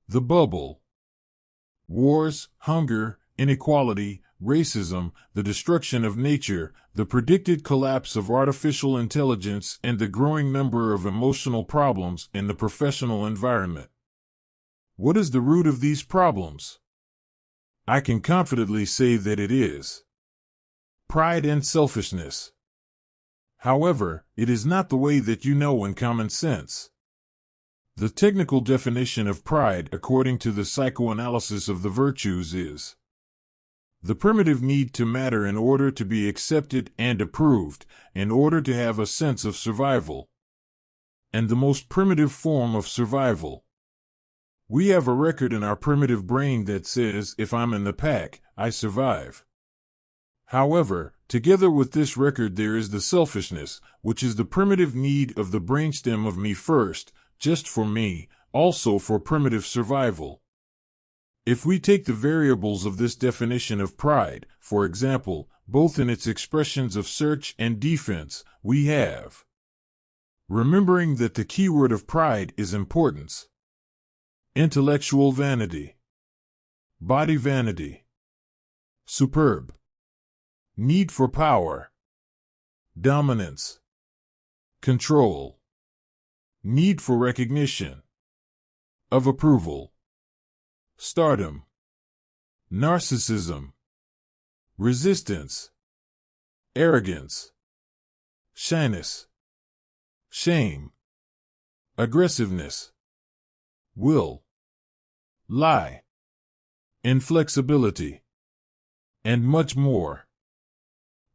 The bubble. Wars, hunger, inequality, racism, the destruction of nature, the predicted collapse of artificial intelligence, and the growing number of emotional problems in the professional environment. What is the root of these problems? I can confidently say that it is pride and selfishness. However, it is not the way that you know in common sense. The technical definition of pride, according to the psychoanalysis of the virtues, is the primitive need to matter in order to be accepted and approved, in order to have a sense of survival. And the most primitive form of survival. We have a record in our primitive brain that says, if I'm in the pack, I survive. However, together with this record there is the selfishness, which is the primitive need of the brainstem of me first, just for me, also for primitive survival. If we take the variables of this definition of pride, for example, both in its expressions of search and defense, we have remembering that the keyword of pride is importance. Intellectual vanity. Body vanity. Superb. Need for power. Dominance. Control. Need for recognition. Of approval. Stardom. Narcissism. Resistance. Arrogance. Shyness. Shame. Aggressiveness. Will. Lie. Inflexibility. And much more.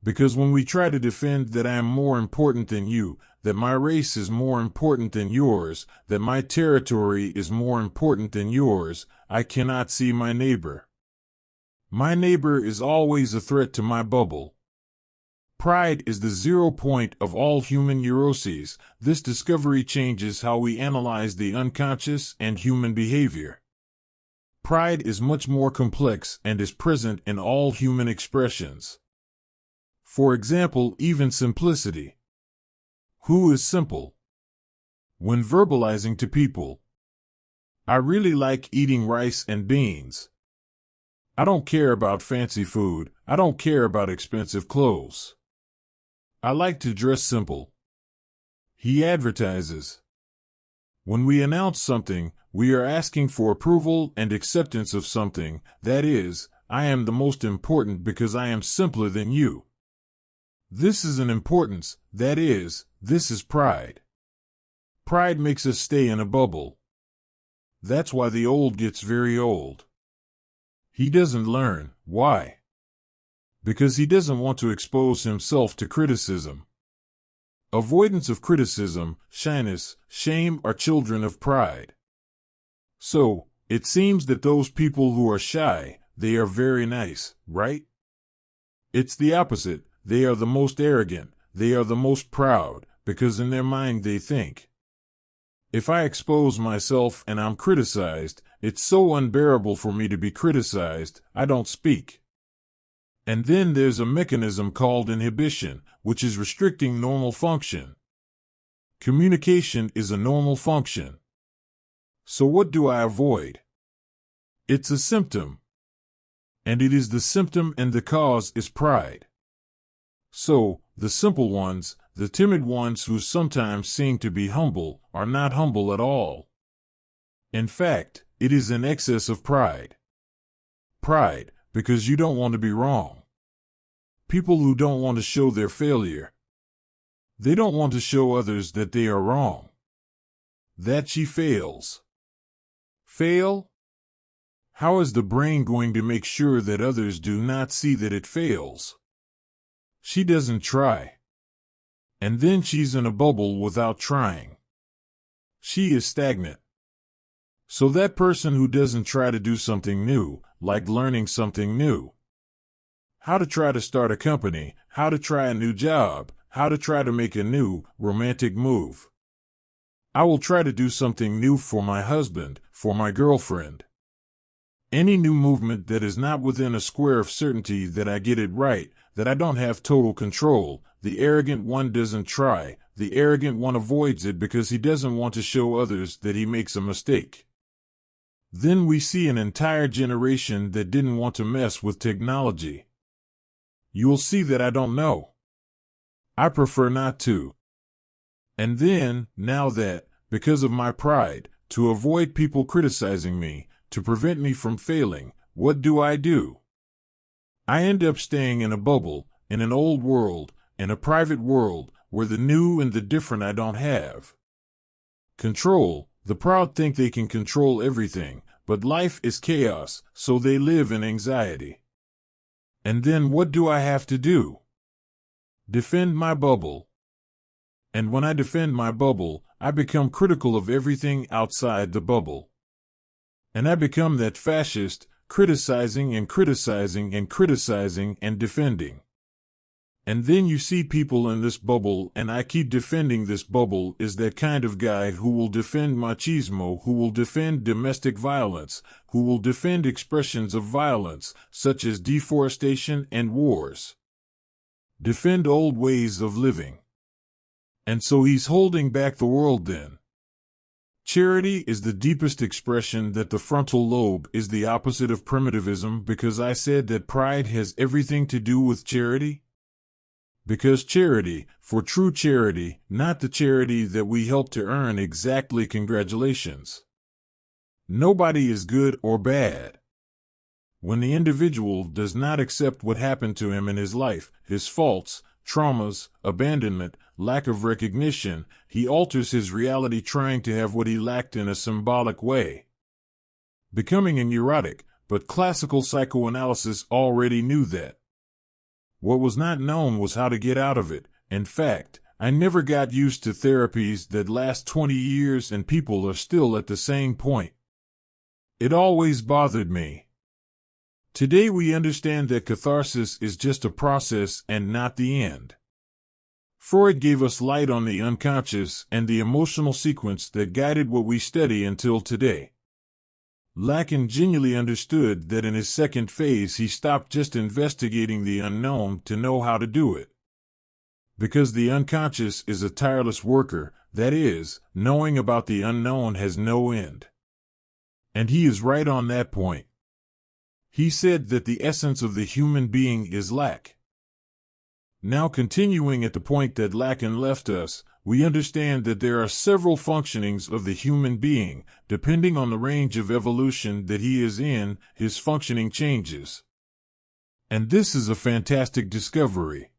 Because when we try to defend that I am more important than you, that my race is more important than yours, that my territory is more important than yours, I cannot see my neighbor. My neighbor is always a threat to my bubble. Pride is the 0 point of all human neuroses. This discovery changes how we analyze the unconscious and human behavior. Pride is much more complex and is present in all human expressions. For example, even simplicity. Who is simple? When verbalizing to people, I really like eating rice and beans. I don't care about fancy food. I don't care about expensive clothes. I like to dress simple. He advertises. When we announce something, we are asking for approval and acceptance of something. That is, I am the most important because I am simpler than you. This is an importance, that is, this is pride. Pride makes us stay in a bubble. That's why the old gets very old. He doesn't learn. Why? Because he doesn't want to expose himself to criticism. Avoidance of criticism, shyness, shame are children of pride. So, it seems that those people who are shy, they are very nice, right? It's the opposite. They are the most arrogant, they are the most proud, because in their mind they think, if I expose myself and I'm criticized, it's so unbearable for me to be criticized, I don't speak. And then there's a mechanism called inhibition, which is restricting normal function. Communication is a normal function. So what do I avoid? It's a symptom. And it is the symptom and the cause is pride. So, the simple ones, the timid ones who sometimes seem to be humble, are not humble at all. In fact, it is an excess of pride. Pride, because you don't want to be wrong. People who don't want to show their failure. They don't want to show others that they are wrong. That she fails. Fail? How is the brain going to make sure that others do not see that it fails? She doesn't try. And then she's in a bubble without trying. She is stagnant. So that person who doesn't try to do something new, like learning something new, how to try to start a company, how to try a new job, how to try to make a new, romantic move. I will try to do something new for my husband, for my girlfriend. Any new movement that is not within a square of certainty that I get it right, that I don't have total control, the arrogant one doesn't try, the arrogant one avoids it because he doesn't want to show others that he makes a mistake. Then we see an entire generation that didn't want to mess with technology. You'll see that I don't know. I prefer not to. And then, now that, because of my pride, to avoid people criticizing me, to prevent me from failing, what do? I end up staying in a bubble, in an old world, in a private world, where the new and the different I don't have control. The proud think they can control everything, but life is chaos, so they live in anxiety. And then what do I have to do? Defend my bubble. And when I defend my bubble, I become critical of everything outside the bubble. And I become that fascist, criticizing and criticizing and criticizing and defending. And then you see people in this bubble, and I keep defending this bubble, is that kind of guy who will defend machismo, who will defend domestic violence, who will defend expressions of violence, such as deforestation and wars. Defend old ways of living. And so he's holding back the world then. Charity is the deepest expression that the frontal lobe is the opposite of primitivism, because I said that pride has everything to do with charity. Because charity, for true charity, not the charity that we help to earn exactly congratulations. Nobody is good or bad. When the individual does not accept what happened to him in his life, his faults, traumas, abandonment, lack of recognition, he alters his reality trying to have what he lacked in a symbolic way. Becoming a neurotic, but classical psychoanalysis already knew that. What was not known was how to get out of it. In fact, I never got used to therapies that last 20 years and people are still at the same point. It always bothered me. Today we understand that catharsis is just a process and not the end. Freud gave us light on the unconscious and the emotional sequence that guided what we study until today. Lacan genuinely understood that in his second phase he stopped just investigating the unknown to know how to do it. Because the unconscious is a tireless worker, that is, knowing about the unknown has no end. And he is right on that point. He said that the essence of the human being is lack. Now continuing at the point that Lacan left us, we understand that there are several functionings of the human being. Depending on the range of evolution that he is in, his functioning changes. And this is a fantastic discovery.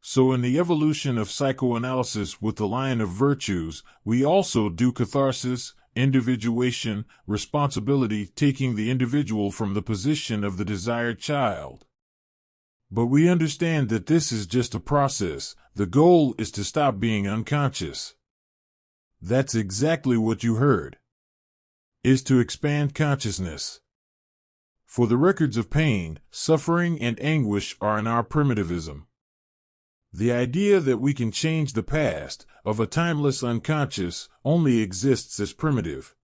So in the evolution of psychoanalysis with the line of virtues, we also do catharsis, individuation, responsibility, taking the individual from the position of the desired child. But we understand that this is just a process. The goal is to stop being unconscious. That's exactly what you heard. Is to expand consciousness. For the records of pain, suffering, and anguish are in our primitivism. The idea that we can change the past, of a timeless unconscious, only exists as primitive.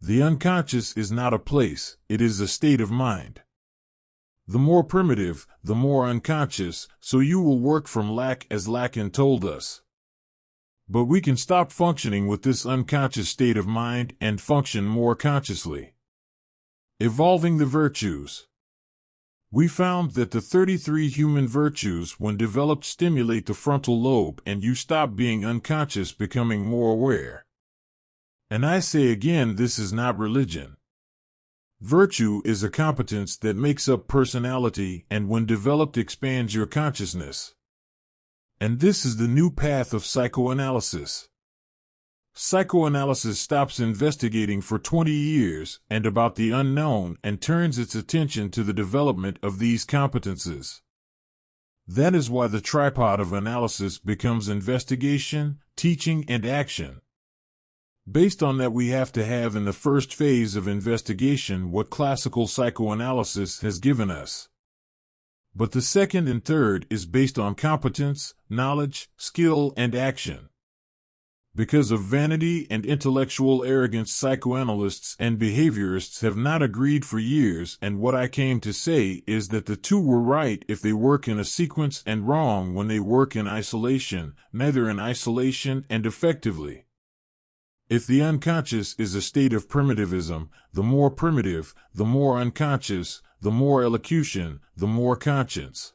The unconscious is not a place, it is a state of mind. The more primitive, the more unconscious, so you will work from lack as Lacan told us. But we can stop functioning with this unconscious state of mind and function more consciously. Evolving the virtues. We found that the 33 human virtues when developed stimulate the frontal lobe and you stop being unconscious, becoming more aware. And I say again, this is not religion. Virtue is a competence that makes up personality and when developed expands your consciousness. And this is the new path of psychoanalysis. Psychoanalysis stops investigating for 20 years and about the unknown and turns its attention to the development of these competences. That is why the tripod of analysis becomes investigation, teaching, and action. Based on that, we have to have in the first phase of investigation what classical psychoanalysis has given us. But the second and third is based on competence, knowledge, skill, and action. Because of vanity and intellectual arrogance, psychoanalysts and behaviorists have not agreed for years, and what I came to say is that the two were right if they work in a sequence and wrong when they work in isolation, neither in isolation and effectively. If the unconscious is a state of primitivism, the more primitive, the more unconscious, the more elocution, the more conscience.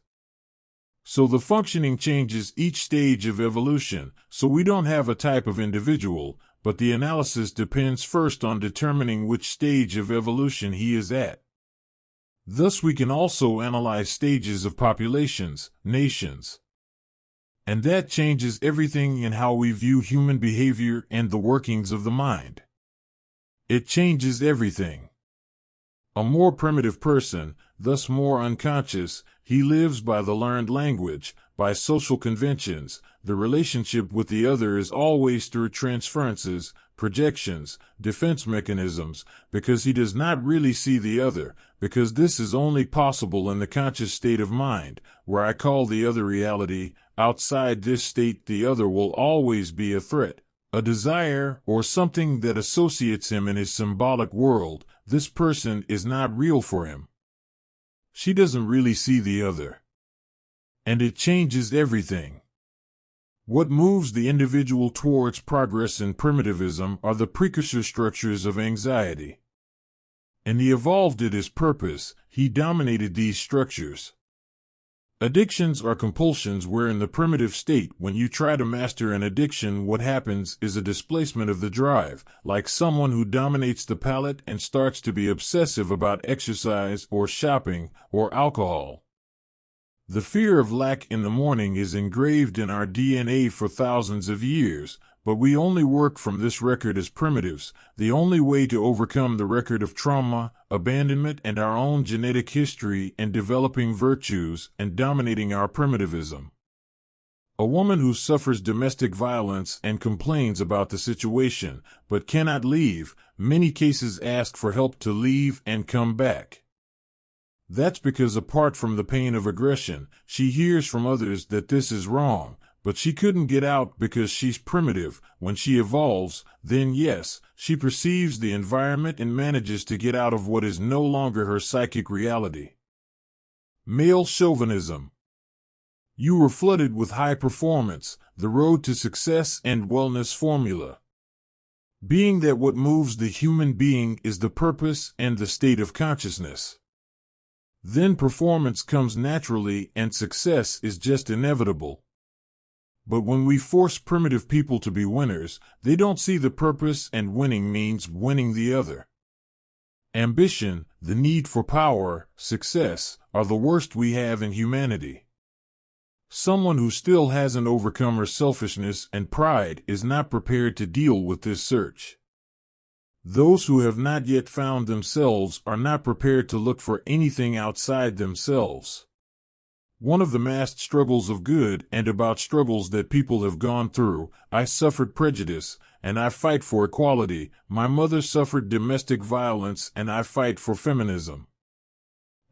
So the functioning changes each stage of evolution, so we don't have a type of individual, but the analysis depends first on determining which stage of evolution he is at. Thus we can also analyze stages of populations, nations. And that changes everything in how we view human behavior and the workings of the mind. It changes everything. A more primitive person, thus more unconscious, he lives by the learned language, by social conventions. The relationship with the other is always through transferences, projections, defense mechanisms, because he does not really see the other, because this is only possible in the conscious state of mind, where I call the other reality. Outside this state, the other will always be a threat, a desire, or something that associates him in his symbolic world. This person is not real for him. She doesn't really see the other. And it changes everything. What moves the individual towards progress in primitivism are the precursor structures of anxiety. And he evolved it as purpose. He dominated these structures. Addictions are compulsions where in the primitive state, when you try to master an addiction, what happens is a displacement of the drive, like someone who dominates the palate and starts to be obsessive about exercise or shopping or alcohol. The fear of lack in the morning is engraved in our DNA for thousands of years, but we only work from this record as primitives. The only way to overcome the record of trauma, abandonment, and our own genetic history and developing virtues and dominating our primitivism. A woman who suffers domestic violence and complains about the situation, but cannot leave, many cases ask for help to leave and come back. That's because apart from the pain of aggression, she hears from others that this is wrong, but she couldn't get out because she's primitive. When she evolves, then yes, she perceives the environment and manages to get out of what is no longer her psychic reality. Male chauvinism. You were flooded with high performance, the road to success and wellness formula. Being that what moves the human being is the purpose and the state of consciousness. Then performance comes naturally and success is just inevitable. But when we force primitive people to be winners, they don't see the purpose, and winning means winning the other. Ambition, the need for power, success, are the worst we have in humanity. Someone who still hasn't overcome her selfishness and pride is not prepared to deal with this search. Those who have not yet found themselves are not prepared to look for anything outside themselves. One of the masked struggles of good and about struggles that people have gone through. I suffered prejudice, and I fight for equality. My mother suffered domestic violence, and I fight for feminism.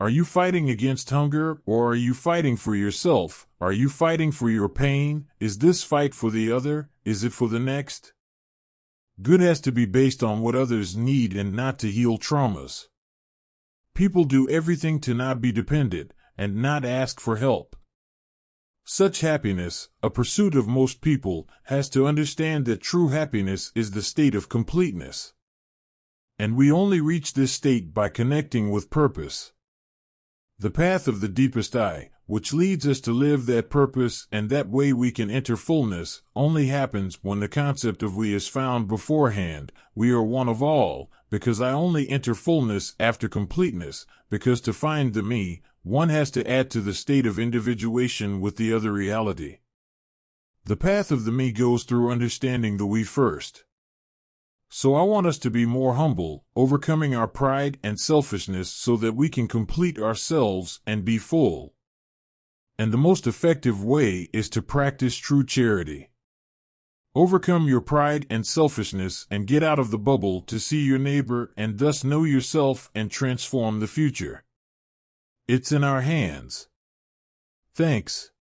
Are you fighting against hunger, or are you fighting for yourself? Are you fighting for your pain? Is this fight for the other? Is it for the next? Good has to be based on what others need and not to heal traumas. People do everything to not be dependent and not ask for help. Such happiness, a pursuit of most people, has to understand that true happiness is the state of completeness. And we only reach this state by connecting with purpose. The path of the deepest I, which leads us to live that purpose and that way we can enter fullness, only happens when the concept of we is found beforehand. We are one of all, because I only enter fullness after completeness, because to find the me, one has to add to the state of individuation with the other reality. The path of the me goes through understanding the we first. So I want us to be more humble, overcoming our pride and selfishness so that we can complete ourselves and be full. And the most effective way is to practice true charity. Overcome your pride and selfishness and get out of the bubble to see your neighbor and thus know yourself and transform the future. It's in our hands. Thanks.